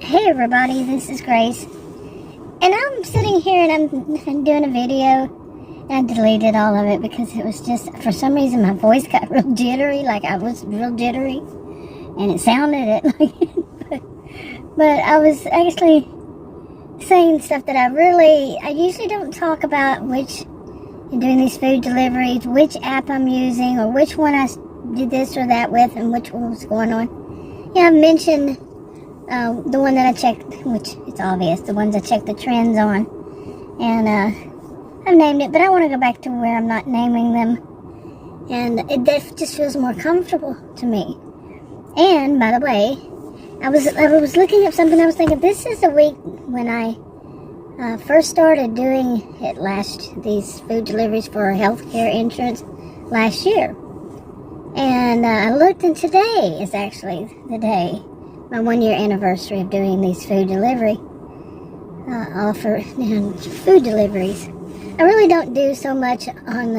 Hey everybody, this is Grace, and I'm sitting here and I'm doing a video, and I deleted all of it because it was just, for some reason my voice got real jittery, like I was real jittery, and it sounded it like it, but I was actually saying stuff that I usually don't talk about, in doing these food deliveries, which app I'm using, or which one I did this or that with, and which one was going on. Yeah, I've mentioned the one that I checked, which it's obvious, the ones I checked the trends on, and I've named it, but I want to go back to where I'm not naming them, and that just feels more comfortable to me. And by the way, I was looking up something. I was thinking, this is the week when I first started doing these food deliveries for healthcare insurance last year, and I looked, and today is actually the day, my 1-year anniversary of doing these food delivery food deliveries. I really don't do so much on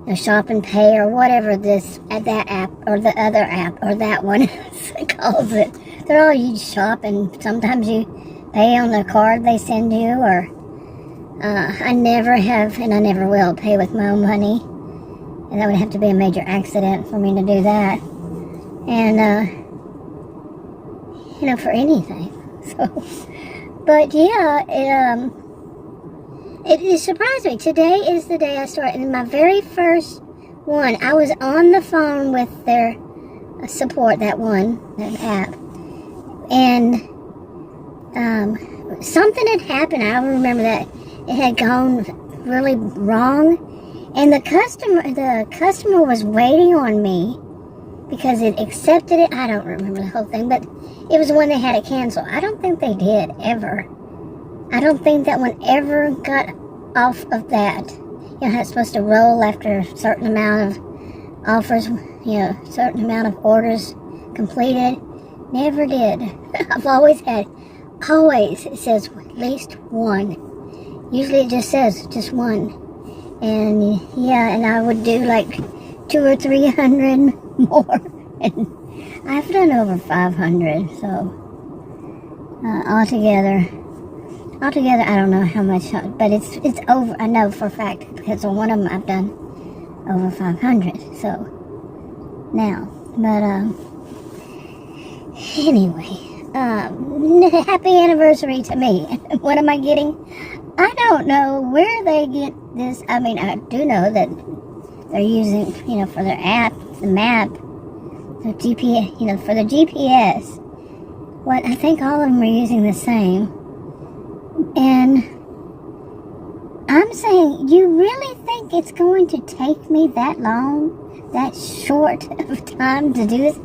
the shop and pay or whatever that app or the other app or that one calls it. They're all, you shop and sometimes you pay on the card they send you, or I never have and I never will pay with my own money, and that would have to be a major accident for me to do that, and for anything. So, but yeah, it surprised me. Today is the day I started. And my very first one, I was on the phone with their support, that app, and something had happened. I remember that it had gone really wrong, and the customer was waiting on me because it accepted it. I don't remember the whole thing, but it was the one they had to cancel. I don't think they did, ever. I don't think that one ever got off of that. You know how it's supposed to roll after a certain amount of offers, certain amount of orders completed. Never did. I've always had, it says at least one. Usually it just says just one. And yeah, and I would do like 200 or 300 more. And I've done over 500, so altogether, I don't know how much, but it's over. I know for a fact because on one of them I've done over 500. So now, but anyway, happy anniversary to me. What am I getting? I don't know where they get this. I mean, I do know that they're using, for their app, the map, the GPS, for the GPS. What, I think all of them are using the same. And I'm saying, you really think it's going to take me that long, that short of time to do this?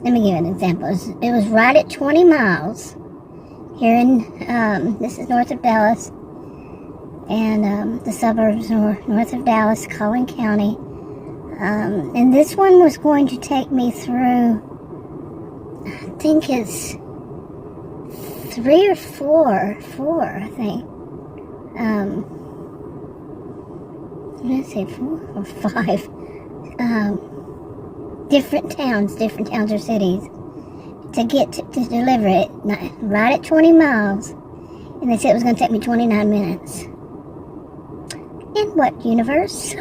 Let me give you an example. It was right at 20 miles here in, this is north of Dallas, and the suburbs north of Dallas, Collin County. And this one was going to take me through, I think it's 3 or 4, I think. Let's say 4 or 5. Different towns or cities to get to deliver it right at 20 miles. And they said it was going to take me 29 minutes. In what universe?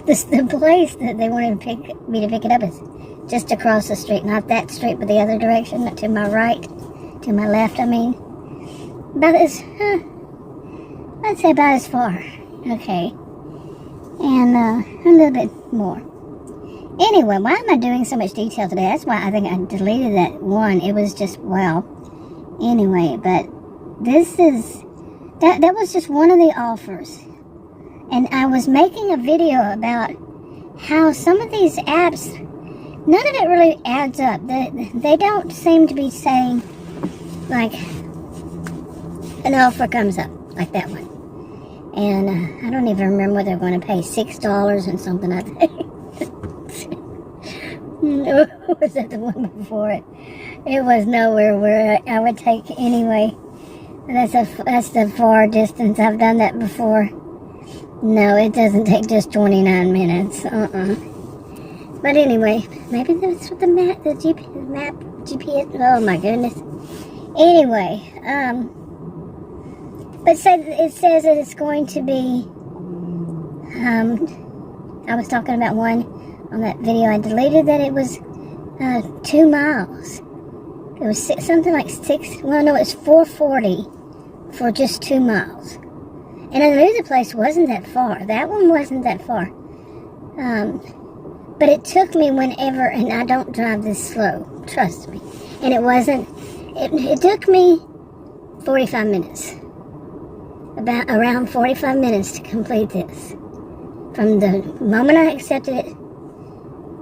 The place that they wanted me to pick it up is just across the street. Not that street, but the other direction, not to my right, to my left, I mean. I'd say about as far. Okay. And a little bit more. Anyway, why am I doing so much detail today? That's why I think I deleted that one. It was just, anyway, but this is, that was just one of the offers. And I was making a video about how some of these apps, none of it really adds up. They don't seem to be saying, like, an offer comes up, like that one. And I don't even remember whether they're going to pay $6 and something, I think. Or was that the one before it? It was nowhere where I would take anyway. That's the far distance. I've done that before. No, it doesn't take just 29 minutes. But anyway, maybe that's what the GPS. Oh my goodness. Anyway, but it says that it's going to be. I was talking about one on that video I deleted that it was 2 miles. It was something like 6. Well, no, it's 440 for just 2 miles. And I knew the place wasn't that far. That one wasn't that far. But it took me whenever, and I don't drive this slow, trust me. And it wasn't. It took me 45 minutes. Around 45 minutes to complete this. From the moment I accepted it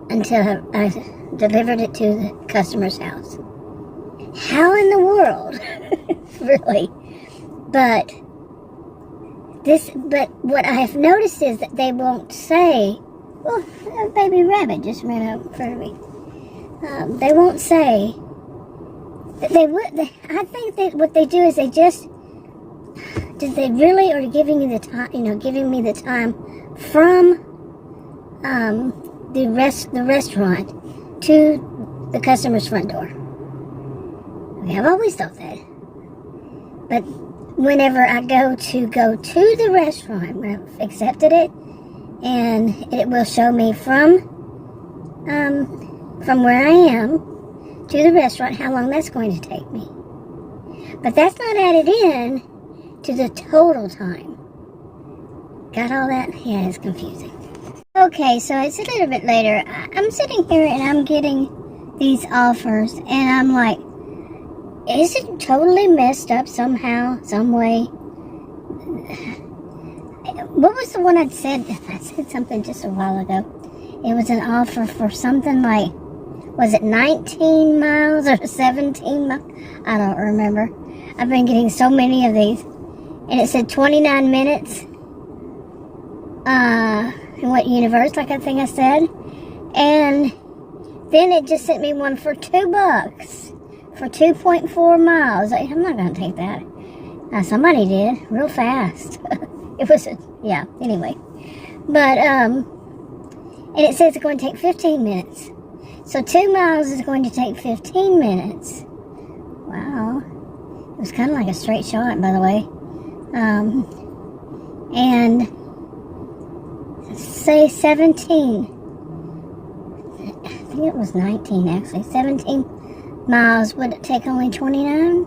until I delivered it to the customer's house. How in the world? Really? But what I have noticed is that they won't say, oh, a baby rabbit just ran out in front of me. They won't say that they would. I think that what they do is they just, did they really are giving me the time, giving me the time from the restaurant to the customer's front door. Okay, I've always thought that. But whenever I go to the restaurant, when I've accepted it, and it will show me from where I am to the restaurant how long that's going to take me. But that's not added in to the total time. Got all that? Yeah, it's confusing. Okay, so it's a little bit later. I'm sitting here and I'm getting these offers, and I'm like, is it totally messed up somehow, some way? What was the one I said? I said something just a while ago. It was an offer for something like, was it 19 miles or 17 miles? I don't remember. I've been getting so many of these. And it said 29 minutes. In what universe, like I think I said. And then it just sent me one for $2 for 2.4 miles. I'm not going to take that. Somebody did, real fast. It was, yeah, anyway. But, and it says it's going to take 15 minutes. So 2 miles is going to take 15 minutes. Wow. It was kind of like a straight shot, by the way. And say 17. I think it was 19, actually. 17 miles. Would it take only 29?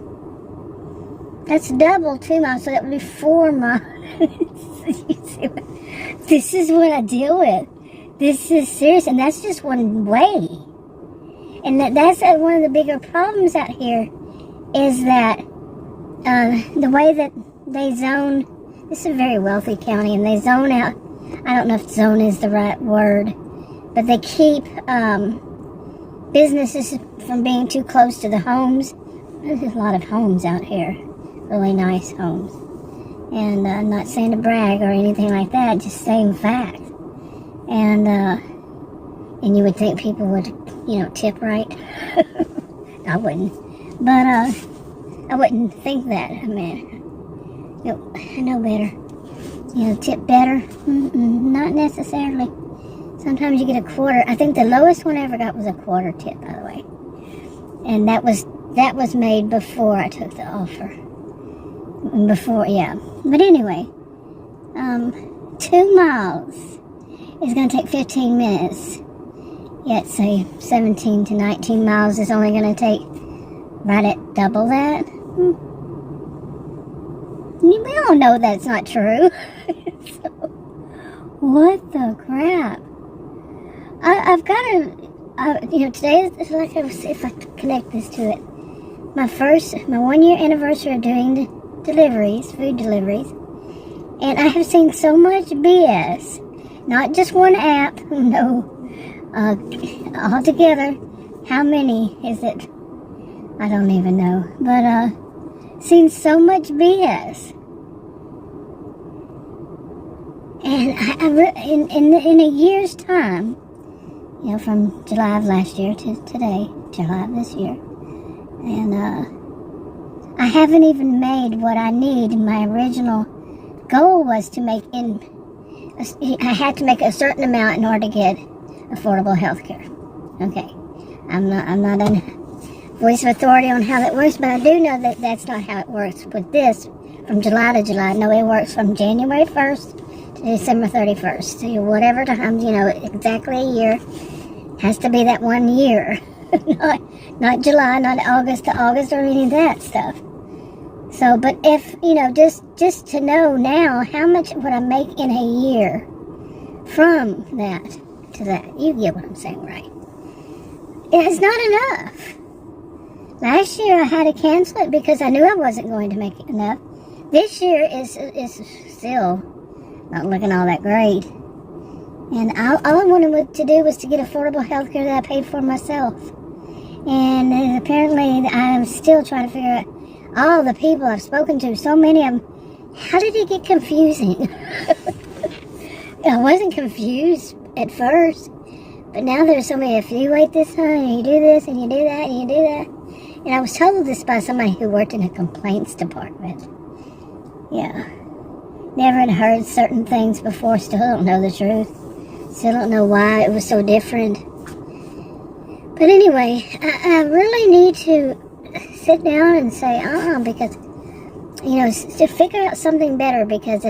That's double 2 miles, so that would be 4 miles. This is what I deal with. This is serious, and that's just one way. And that's one of the bigger problems out here is that the way that they zone, this is a very wealthy county, and they zone out, I don't know if zone is the right word, but they keep businesses from being too close to the homes. There's a lot of homes out here, really nice homes. And I'm not saying to brag or anything like that, just saying fact. And you would think people would, tip right. I wouldn't. But I wouldn't think that. I mean, I know better. Tip better? Not necessarily. Sometimes you get a quarter. I think the lowest one I ever got was a quarter tip, by the way. And that was made before I took the offer. Before, yeah. But anyway, 2 miles is going to take 15 minutes. Yet, say, 17 to 19 miles is only going to take right at double that. We all know that's not true. So, what the crap? I've got to, today is like, if I connect this to it. My 1 year anniversary of doing the deliveries, food deliveries. And I have seen so much BS. Not just one app, no. Altogether, how many is it? I don't even know. But, seen so much BS. And in a year's time, from July of last year to today, July of this year, and I haven't even made what I need. My original goal was to make I had to make a certain amount in order to get affordable health care. Okay. I'm not a voice of authority on how that works, but I do know that that's not how it works with this from July to July. No, it works from January 1st to December 31st. So whatever time, exactly a year, has to be that 1 year. not July, not August to August or any of that stuff. So, but if, just to know now how much would I make in a year from that to that. You get what I'm saying, right? It's not enough. Last year I had to cancel it because I knew I wasn't going to make enough. This year is still not looking all that great. And all I wanted to do was to get affordable health care that I paid for myself. And apparently I'm still trying to figure out all the people I've spoken to, so many of them, how did it get confusing? I wasn't confused at first, but now there's so many, if you wait this time, and you do this, and you do that, and you do that. And I was told this by somebody who worked in a complaints department. Yeah. Never had heard certain things before, still don't know the truth. Still don't know why it was so different. But anyway, I really need to sit down and say, because, to figure out something better, because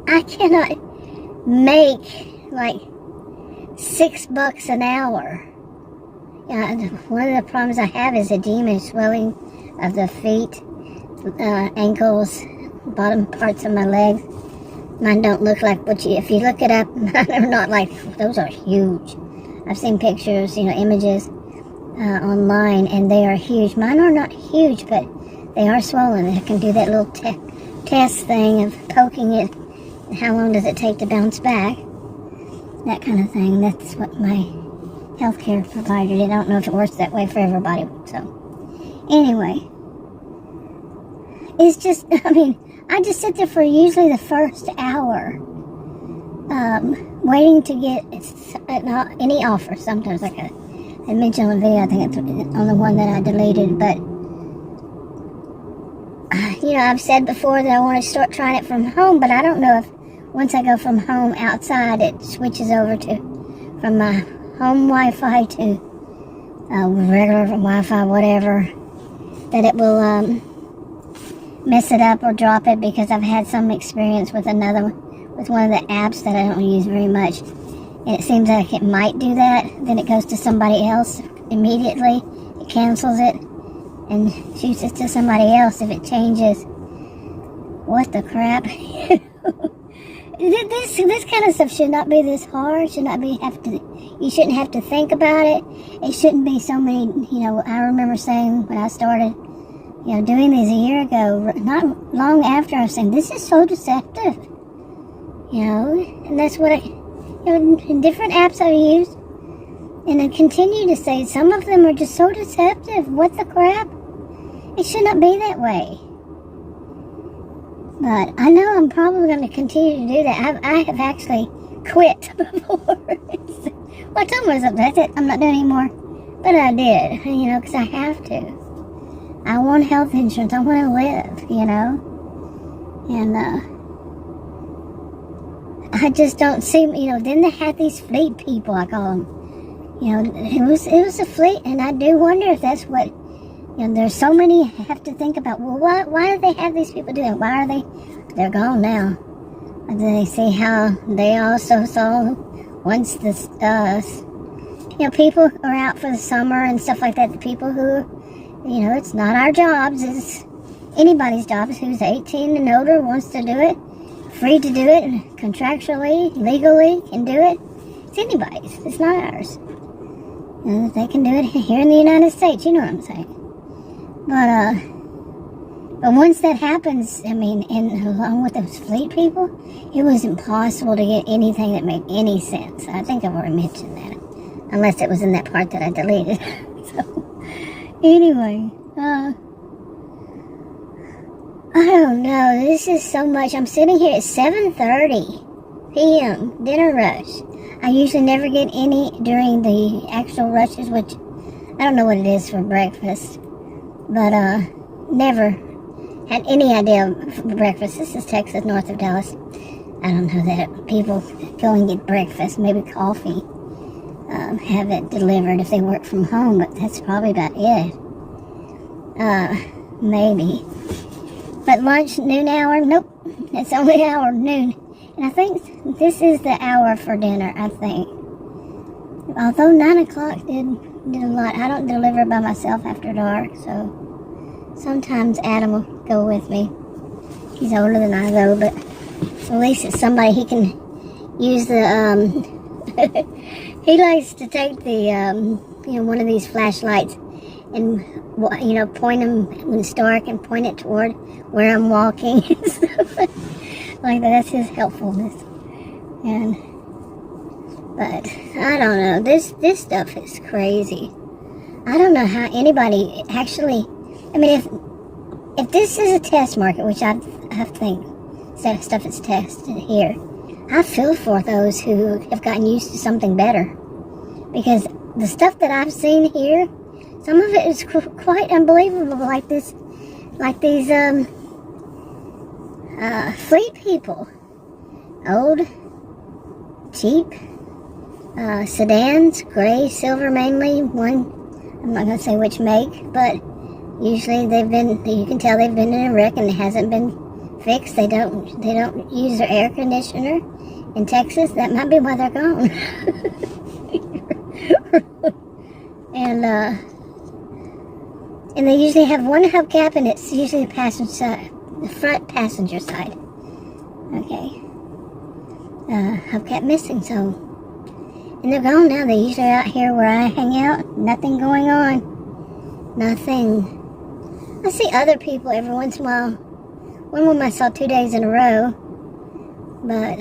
I cannot make, like, $6 an hour. One of the problems I have is edema, swelling of the feet, ankles, bottom parts of my legs. Mine don't look like if you look it up, mine are not like, those are huge. I've seen pictures, images online, and they are huge. Mine are not huge, but they are swollen. I can do that little test thing of poking it. How long does it take to bounce back? That kind of thing. That's what my healthcare provider did. I don't know if it works that way for everybody. So, anyway. It's just, I just sit there for usually the first hour, waiting to get any offer. Sometimes, like I mentioned on the video, I think it's on the one that I deleted, but, I've said before that I want to start trying it from home, but I don't know if once I go from home outside, it switches over from my home Wi-Fi to regular Wi-Fi, whatever, that it will mess it up or drop it, because I've had some experience with one of the apps that I don't use very much, and it seems like it might do that. Then it goes to somebody else immediately. It cancels it and shoots it to somebody else if it changes. What the crap? This kind of stuff should not be this hard. Should not be you shouldn't have to think about it. It shouldn't be so many. I remember saying when I started, doing these a year ago, not long after, I was saying, this is so deceptive. And that's what in different apps I've used, and I continue to say, some of them are just so deceptive. What the crap? It should not be that way. But I know I'm probably going to continue to do that. I have actually quit before. I told myself, that's it, I'm not doing anymore. But I did, because I have to. I want health insurance. I want to live, And I just don't see, then they had these fleet people, I call them. It was a fleet, and I do wonder if that's what, there's so many I have to think about. Well, why do they have these people doing? Why are they're gone now. And then they see how they also saw once this, people are out for the summer and stuff like that. The people who, it's not our jobs, it's anybody's jobs who's 18 and older, wants to do it, free to do it, contractually, legally can do it. It's anybody's, it's not ours. They can do it here in the United States, you know what I'm saying. But once that happens, along with those fleet people, it was impossible to get anything that made any sense. I think I've already mentioned that, unless it was in that part that I deleted. So, anyway, I don't know. This is so much. I'm sitting here at 7:30 p.m. dinner rush. I usually never get any during the actual rushes, which I don't know what it is for breakfast, but never had any idea for breakfast. This is Texas, north of Dallas. I don't know that people go and get breakfast, maybe coffee, have it delivered if they work from home, but that's probably about it. Maybe. But lunch, noon hour, nope, it's only hour, noon. And I think this is the hour for dinner, I think. Although 9 o'clock did a lot. I don't deliver by myself after dark, so sometimes Adam will go with me. He's older than I, though, but at least it's somebody he can use the, he likes to take the, one of these flashlights and, point them when it's dark and point it toward where I'm walking and stuff like that. That's his helpfulness. But I don't know. This stuff is crazy. I don't know how anybody actually, I mean, if this is a test market, which I think stuff is tested here, I feel for those who have gotten used to something better. Because the stuff that I've seen here, some of it is quite unbelievable, like these fleet people. Old, cheap, sedans, gray, silver mainly. One, I'm not going to say which make, but usually you can tell they've been in a wreck and it hasn't been fixed. They don't use their air conditioner in Texas. That might be why they're gone. And they usually have one hubcap, and it's usually the passenger side, the front passenger side. Okay. Hubcap missing, so. And they're gone now. They're usually out here where I hang out. Nothing going on. Nothing. I see other people every once in a while. One woman I saw 2 days in a row. But,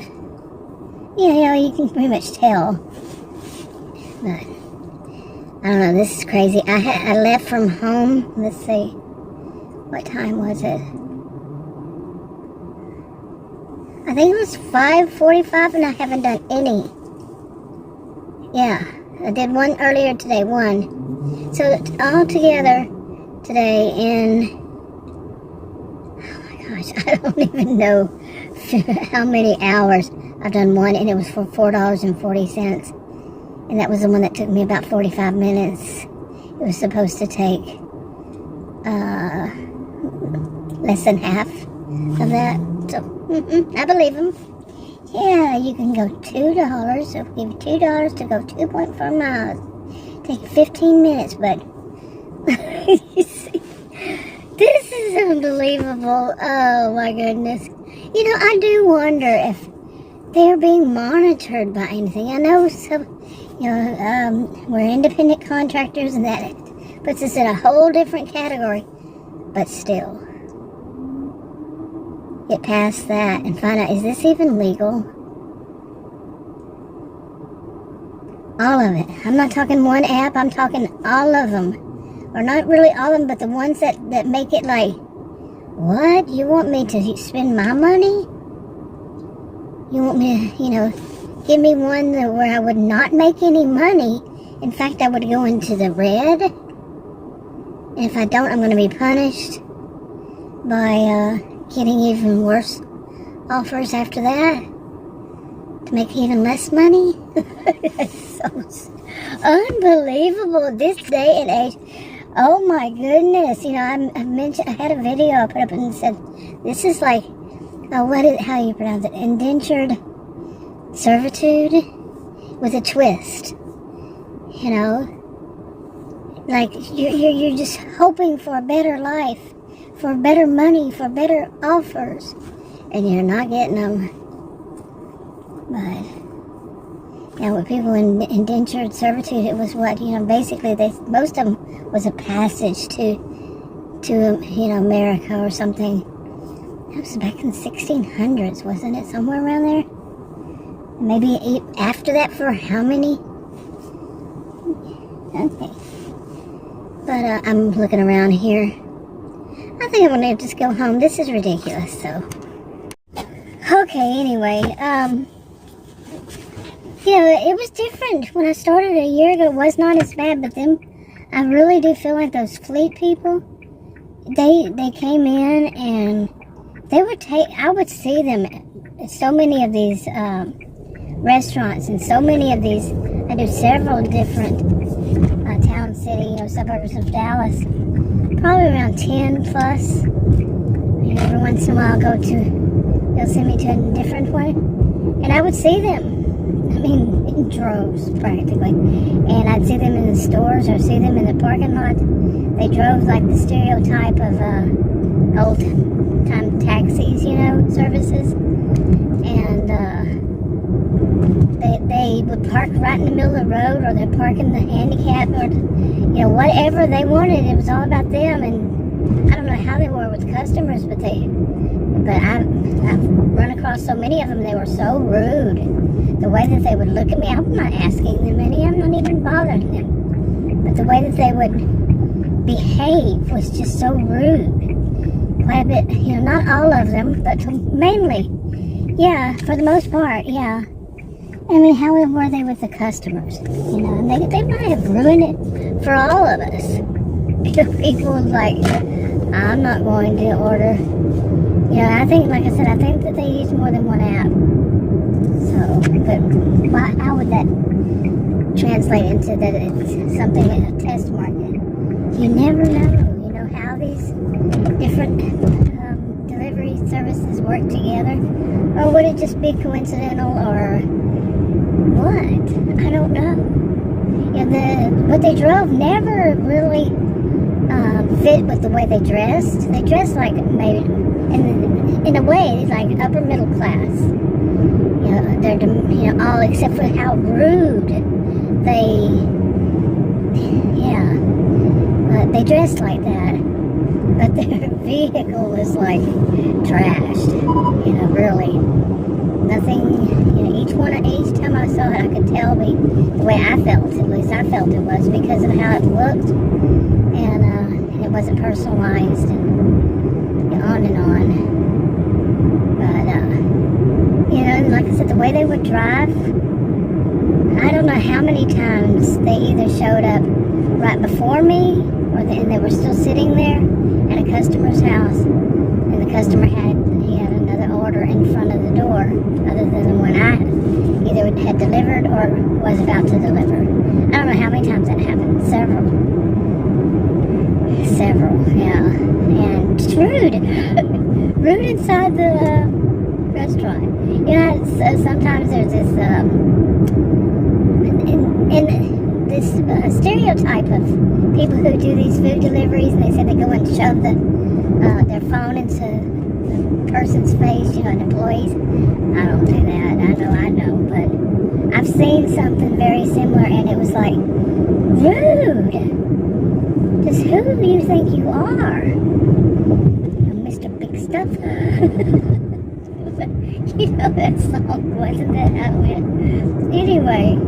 you can pretty much tell. But, I don't know, this is crazy. I left from home, let's see, what time was it? I think it was 5:45 and I haven't done any. Yeah, I did one earlier today, one. So all together today in, oh my gosh, I don't even know how many hours I've done one, and it was for $4.40. And that was the one that took me about 45 minutes. It was supposed to take less than half of that. So, I believe him. Yeah, you can go $2. So give you $2 to go 2.4 miles. Take 15 minutes, but you see, this is unbelievable. Oh my goodness. I do wonder if they're being monitored by anything. I know some. We're independent contractors, and that puts us in a whole different category. But still, get past that and find out, is this even legal? All of it. I'm not talking one app, I'm talking all of them. Or not really all of them, but the ones that make it like, what? You want me to spend my money? You want me to, give me one where I would not make any money. In fact, I would go into the red. And if I don't, I'm going to be punished by getting even worse offers after that to make even less money. It's so unbelievable this day and age. Oh my goodness. I mentioned, I had a video I put up and said, this is like, how you pronounce it? Indentured servitude with a twist, like you're just hoping for a better life, for better money, for better offers, and you're not getting them. But with people in indentured servitude, it was what, basically most of them was a passage to America or something. That was back in the 1600s, wasn't it? Somewhere around there. Maybe after that for how many? Okay. But I'm looking around here. I think I'm going to just go home. This is ridiculous, so. Okay, anyway. It was different. When I started a year ago, it was not as bad. But then I really do feel like those fleet people, they came in and they would I would see them so many of these restaurants and so many of these. I do several different town, city, suburbs of Dallas. Probably around 10 plus. And every once in a while, they'll send me to a different one, and I would see them. I mean, in droves practically, and I'd see them in the stores or see them in the parking lot. They drove like the stereotype of old-time taxis, services, and they would park right in the middle of the road, or they'd park in the handicap, or whatever they wanted. It was all about them, and I don't know how they were with customers, but I've run across so many of them. They were so rude. The way that they would look at me, I'm not asking them any. I'm not even bothering them. But the way that they would behave was just so rude. Quite a bit, not all of them, but mainly, yeah, for the most part, yeah. I mean, how were they with the customers? And they might have ruined it for all of us. People like, I'm not going to order. I think, like I said, I think that they use more than one app. So, but how would that translate into that it's something, a test market? You never know, how these different delivery services work together. Or would it just be coincidental, or what? I don't know. What they drove never really fit with the way they dressed. They dressed like maybe, in a way, like upper middle class. They're all except for how rude they dressed like that. But their vehicle was like trashed. Really. Nothing, each time I saw it, I could tell the way I felt, at least I felt it was, because of how it looked, and it wasn't personalized, and on and on. But, and like I said, the way they would drive, I don't know how many times they either showed up right before me, or they were still sitting there at a customer's house, and the customer had another order in front of the door, other than the one I either had delivered or was about to deliver. I don't know how many times that happened. Several, yeah. And it's rude. Rude inside the restaurant. Sometimes there's this in this stereotype of people who do these food deliveries, and they say they go and shove their phone into person's face, an employee's. I don't do that. I know, but I've seen something very similar, and it was like, rude. Just who do you think you are? Mr. Big Stuff. That song, wasn't that how it went? Anyway,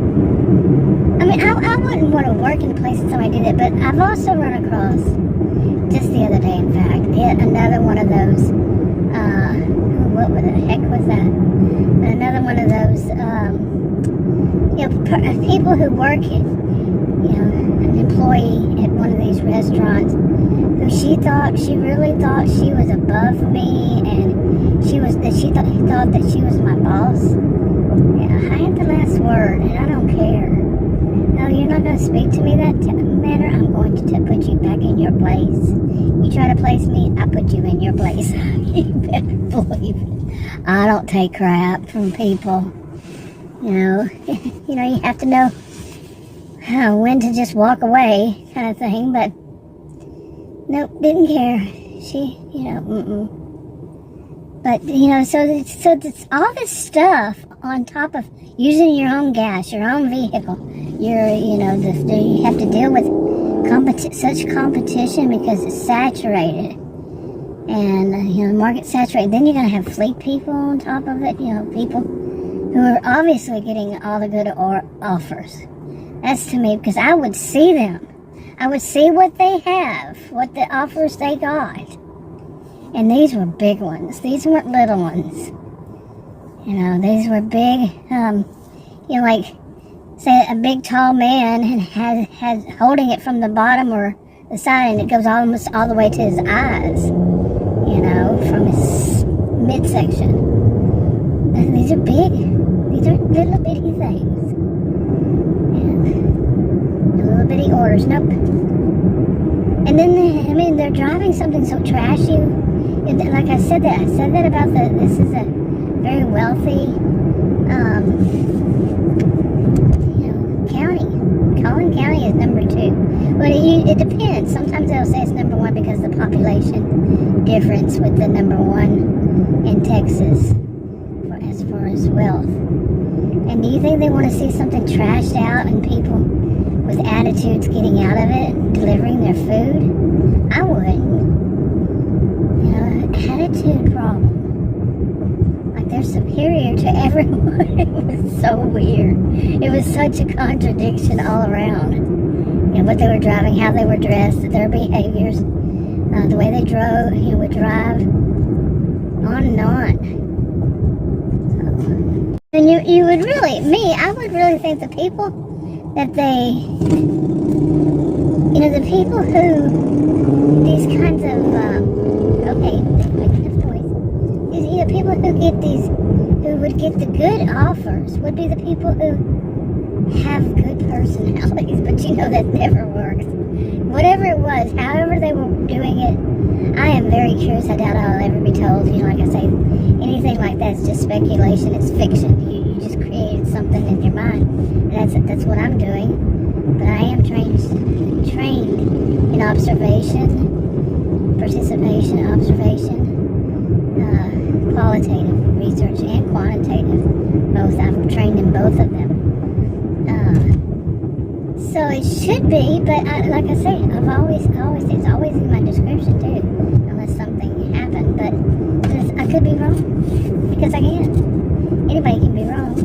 I mean, I wouldn't want to work in a place that somebody did it, but I've also run across, just the other day, in fact, another one of those, what the heck was that? Another one of those, people who work, an employee at one of these restaurants, who she really thought she was above me, and she thought that she was my boss. I had the last word, and I don't care. No, you're not going to speak to me that manner. I'm going to put you back in your place. You try to place me, I put you in your place. You better believe it. I don't take crap from people. You have to know when to just walk away, kind of thing. But nope, didn't care. She, But so it's all this stuff on top of using your own gas, your own vehicle. You have to deal with such competition because it's saturated, and the market's saturated. Then you're gonna have fleet people on top of it. People who are obviously getting all the good offers. That's to me, because I would see them. I would see what they have, what the offers they got, and these were big ones. These weren't little ones. These were big. Like, say a big tall man and has holding it from the bottom or the side, and it goes almost all the way to his eyes, from his midsection. These are big. These are little bitty things. And little bitty orders. Nope. And then they're driving something so trashy. Like I said that about this is a very wealthy, county. Collin County is number 2. But it depends. Sometimes they'll say it's number 1 because of the population difference with the number 1 in Texas as far as wealth. And do you think they want to see something trashed out and people with attitudes getting out of it, delivering their food? I wouldn't. Attitude problem. Like they're superior to everyone. It was so weird. It was such a contradiction all around. What they were driving, how they were dressed, their behaviors, the way they drove, would drive, on and on. So, and you would really, I would really think the people that the people who, these kinds of, okay, making enough noise. These, people who would get the good offers would be the people who have good personalities, but that never works. Whatever it was, however they were doing it, I am very curious. I doubt I'll ever be told, like I say, anything like that's just speculation, it's fiction. You just created something in your mind. And that's what I'm doing. But I am trained in observation, participation, observation, qualitative research and quantitative. Both. I'm trained in both of them. So it should be, but like I say, it's always in my description too, unless something happened. But I could be wrong, because I can. Anybody can be wrong,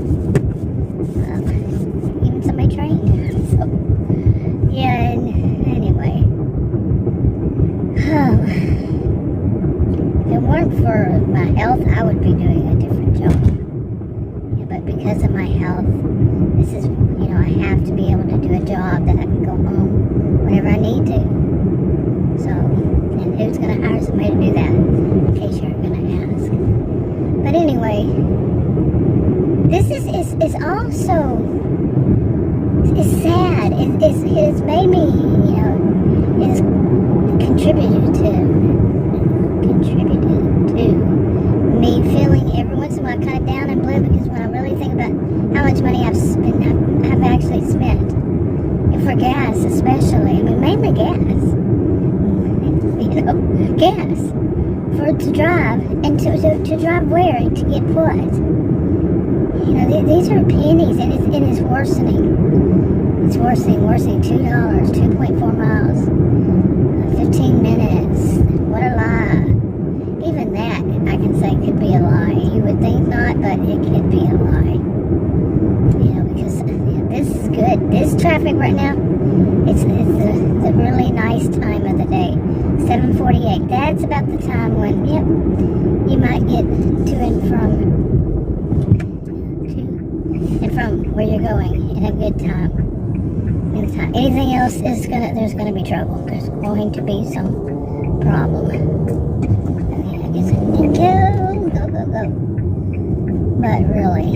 even somebody trained. So yeah. And anyway, if it weren't for my health, I would be doing a different job. But because of my health, this is, I have to be able to do a job that I can go home whenever I need to. So, and who's going to hire somebody to do that, in case you're going to ask. But anyway, this is also, it's sad. It's made me, it's contributed to me feeling every once in a while kind of down and blue, because when I really think about how much money I've actually spent, and for gas especially, mainly gas, gas, to drive, and to drive where, to get what, these are pennies, and it's worsening. It's worsening, $2, 2.4 miles, 15 minutes, what a lie. Even that, I can say, could be a lie. You would think not, but it could be a lie. Because this is good. This traffic right now, it's the really nice time of the day. 7:48. That's about the time when, you might get to and from where you're going in a good time. Anything else there's gonna be trouble. There's going to be some problem. Go. But really,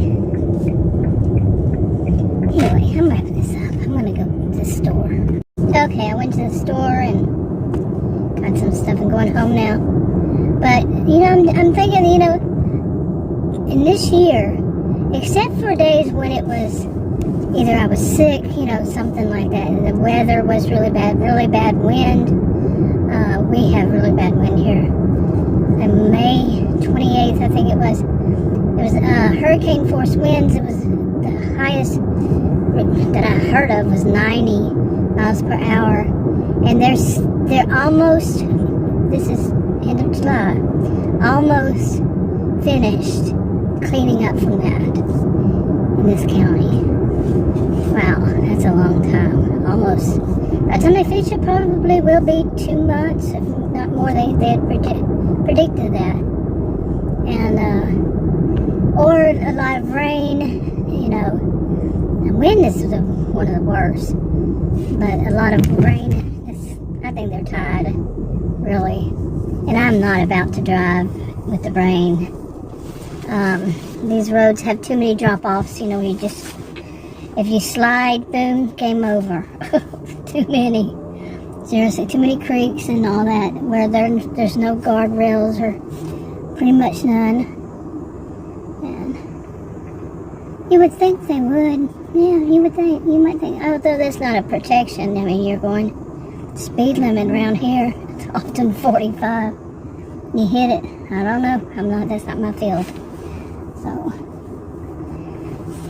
anyway, I'm wrapping this up. I'm gonna go to the store. Okay, I went to the store and got some stuff and going home now. But, I'm thinking, in this year, except for days when it was either I was sick, something like that, and the weather was really bad wind. We have really bad wind here. On May 28th, I think it was hurricane force winds. It was the highest that I heard of was 90 miles per hour. And they're almost, this is end of July, almost finished cleaning up from that in this county. Wow, that's a long time. Almost. By the time they finish, it probably will be 2 months, if not more. They had predicted that. And, or a lot of rain, and wind is one of the worst. But a lot of rain, I think they're tired, really. And I'm not about to drive with the rain. these roads have too many drop-offs. You know, if you slide, boom, game over. Too many. Seriously, too many creeks and all that where there's no guardrails or pretty much none. And you would think they would. Yeah, you might think, although that's not a protection. I mean, you're going speed limit around here. It's often 45. You hit it. I don't know. That's not my field. So,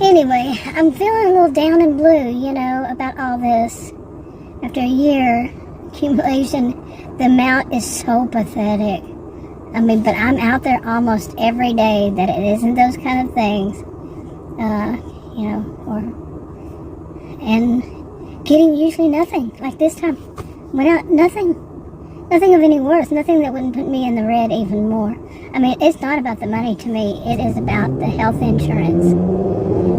anyway, I'm feeling a little down and blue, you know, about all this. After a year, accumulation, the amount is so pathetic. I mean, but I'm out there almost every day that it isn't those kind of things. You know, and getting usually nothing. Like this time, went out, nothing of any worth, nothing that wouldn't put me in the red even more. I mean, it's not about the money to me, it is about the health insurance.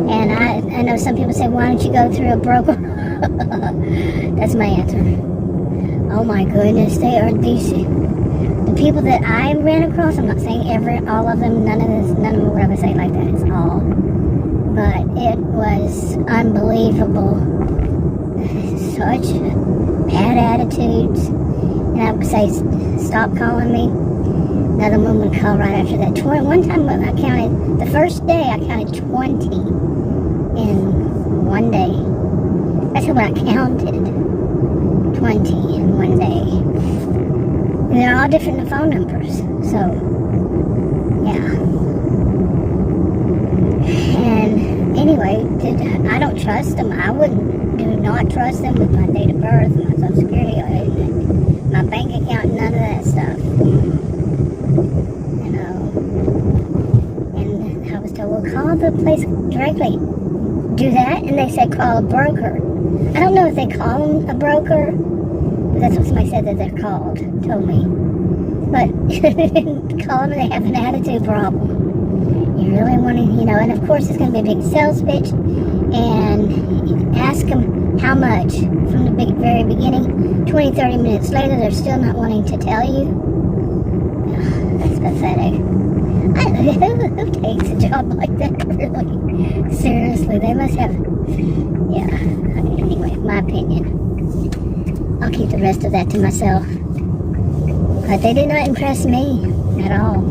And I know some people say, why don't you go through a broker? That's my answer. Oh my goodness, the people that I ran across, I'm not saying all of them, none of them will ever say it like that, it's all. But it was unbelievable. Such bad attitudes. And I would say, stop calling me. Another one would call right after that. One time I counted, the first day I counted 20 in one day. That's what I counted. 20 in one day. And they're all different phone numbers. So, yeah. And anyway, I don't trust them. I do not trust them with my date of birth, my social security, my bank account, none of that stuff. You know. And I was told, well, call the place directly. Do that, and they said call a broker. I don't know if they call them a broker, but that's what somebody said that they're called, told me. But call them and they have an attitude problem. You really want to, you know, and of course it's going to be a big sales pitch, and ask them how much from the very beginning. 20, 30 minutes later, they're still not wanting to tell you. That's pathetic. Who takes a job like that, really? Seriously, they must have, yeah. Anyway, my opinion. I'll keep the rest of that to myself. But they did not impress me at all.